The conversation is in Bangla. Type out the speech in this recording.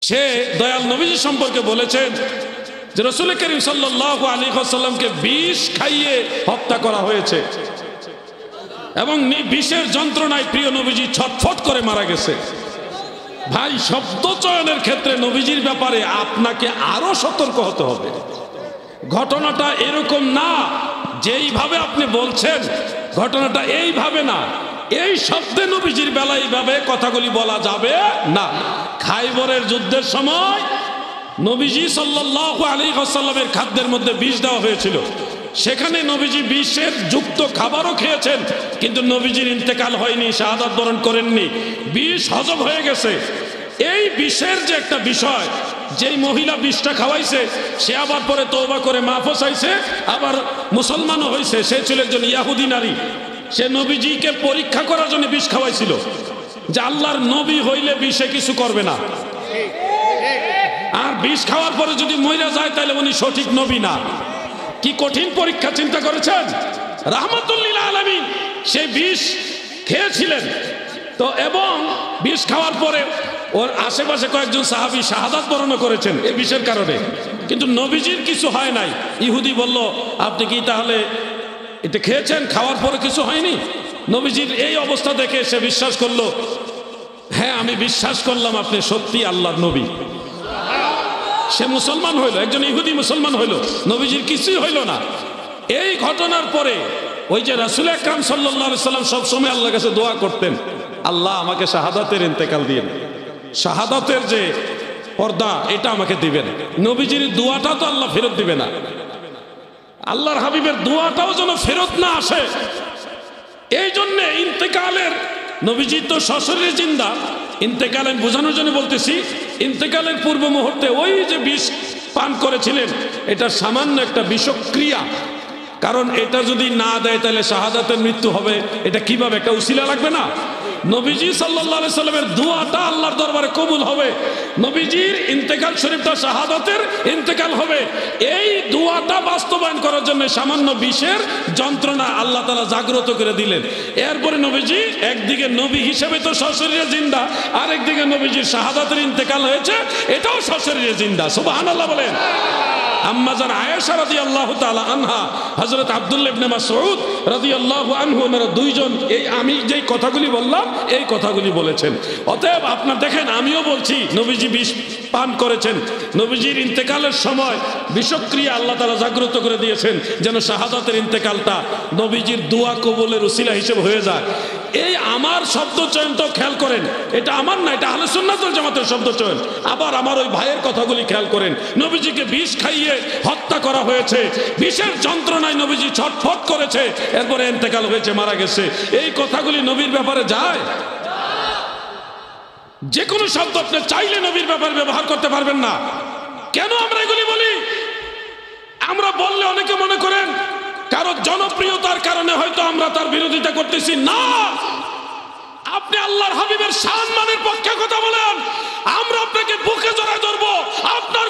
সে দয়াল নবীজি সম্পর্কে বলেছেন যে রাসূল করিম সাল্লাল্লাহু আলাইহি ওয়াসাল্লামকে বিষ খাইয়ে হত্যা করা হয়েছে এবং বিষের যন্ত্রণায় প্রিয় নবীজি ছটফট করে মারা গেছে। ভাই, শব্দ চয়নের ক্ষেত্রে নবীজির ব্যাপারে আপনাকে আরো সতর্ক হতে হবে। ঘটনাটা এরকম না যেইভাবে আপনি বলছেন, ঘটনাটা এইভাবে না। এই শব্দে নবীজির বেলায় এইভাবে কথাগুলি বলা যাবে না। খাইবরের যুদ্ধের সময় নবীজি সাল্লাল্লাহু আলাইহি ওয়াসাল্লামের খাদ্যের মধ্যে বিষ দেওয়া হয়েছিল। সেখানে নবীজি বিষের যুক্ত খাবারও খেয়েছেন, কিন্তু নবীজির ইন্তেকাল হয়নি, শাহাদাত বরণ করেননি, বিষ হজম হয়ে গেছে। এই বিষের যে একটা বিষয়, যেই মহিলা বিষটা খাওয়াইছে সে আবার পরে তওবা করে মাফ চাইছে, আবার মুসলমানও হয়েছে। সে ছিল একজন ইয়াহুদি নারী। সে নবীজিকে পরীক্ষা করার জন্য বিষ খাওয়াইছিল যে আল্লাহর নবী হইলে বিষে কিছু করবে না, আর বিষ খাওয়ার পরে যদি মইরা যায় তাহলে উনি সঠিক নবী না। কি কঠিন পরীক্ষা চিন্তা করেছেন। রাহমাতুল লিল আলামিন সে বিষ খেয়েছিলেন তো, এবং বিষ খাওয়ার পরে ওর আশেপাশে কয়েকজন সাহাবী শাহাদাত বরণ করেছেন এই বিষের কারণে, কিন্তু নবীজির কিছু হয় নাই। ইহুদি বলল, আপনি কি তাহলে এটা খেয়েছেন, খাওয়ার পরে কিছু হয়নি? নবীজির এই অবস্থা দেখে সে বিশ্বাস করলো, হ্যাঁ আমি বিশ্বাস করলাম আপনি সত্যি আল্লাহর নবী। সে মুসলমান হইল, একজন ইহুদি মুসলমান হইল, নবীজির কিছুই হইল না। এই ঘটনার পরে ওই যে রাসূল আকরাম সাল্লাল্লাহু আলাইহি সাল্লাম সবসময় আল্লাহর কাছে দোয়া করতেন, আল্লাহ আমাকে শাহাদাতের ইন্তেকাল দিয়েন, শাহাদাতের যে পর্দা এটা আমাকে দিবেন। নবীজির দোয়াটা তো আল্লাহ ফেরত দিবে না, আল্লাহর হাবিবের দোয়াটাও যেন ফেরত না আসে। এই জন্য ইন্তেকালের, নবীজি তো সশরীরে জিন্দা, ইন্তেকাল আমি বোঝানোর জন্য বলতেছি, ইন্তেকালের পূর্ব মুহূর্তে ওই যে বিষ পান করেছিলেন এটা সামান্য একটা বিষক্রিয়া, কারণ এটা যদি না দেয় তাহলে শাহাদাতের মৃত্যু হবে। এটা কিভাবে, একটা উসিলা লাগবে না? নবীজি সাল্লাল্লাহু আলাইহি সাল্লামের দোয়াটা আল্লাহর দরবারে কবুল হবে, নবীজির ইন্তেকাল শরীফটা শাহাদাতের ইন্তেকাল হবে। এই দোয়াটা বাস্তবায়ন করার জন্য সামান্য বিষের যন্ত্রণা আল্লাহ তাআলা জাগ্রত করে দিলেন। এরপরে নবীজি একদিকে নবী হিসেবে তো সশরীরে জিন্দা, আর একদিকে নবীজির শাহাদাতের ইন্তেকাল হয়েছে, এটাও সশরীরে জিন্দা। সুবহানাল্লাহ বলেন। আম্মা জান আয়েশা রাদিয়াল্লাহু তাআলা আনহা, হযরত আব্দুল্লাহ ইবনে মাসউদ রাদিয়াল্লাহু আনহু, ওনারা দুইজন এই আমি যেই কথাগুলি বললাম এই কথাগুলি বলেছেন। অতএব আপনার দেখেন, আমিও বলছি নবীজি বিষ পান করেছেন, নবীজির ইন্তেকালের সময় বিষক্রিয়া আল্লাহ তাআলা জাগ্রত করে দিয়েছেন যেন শাহাদাতের ইন্তেকালটা নবীজির দোয়া কবুলের উসিলা হিসেবে হয়ে যায়। এই আমার শব্দ চয়নটাও খেয়াল করেন, এটা আমার না, এটা আহলে সুন্নাত ওয়াল জামাতের শব্দ চয়ন। আবার আমার ওই ভাইয়ের কথাগুলি খেয়াল করেন, নবীজিকে বিষ খাইয়ে হত্যা করা হয়েছে, বিষের যন্ত্রণায় নবীজি ছটফট করেছে, এরপরে ইন্তেকাল হয়েছে, মারা গেছে। এই কথাগুলি নবীর ব্যাপারে যায়? যে কোনো শব্দ আপনি চাইলে নবীর ব্যাপারে ব্যবহার করতে পারবেন না। কেন আমরা এগুলি বলি? আমরা বললে অনেকে মনে করেন কারো জনপ্রিয়তার কারণে হয়তো আমরা তার বিরোধিতা করতেছি। না, আপনি আল্লাহর হাবিবের সম্মানের পক্ষে কথা বলেন, আমরা আপনাকে বুকে জড়ায় ধরবো, আপনার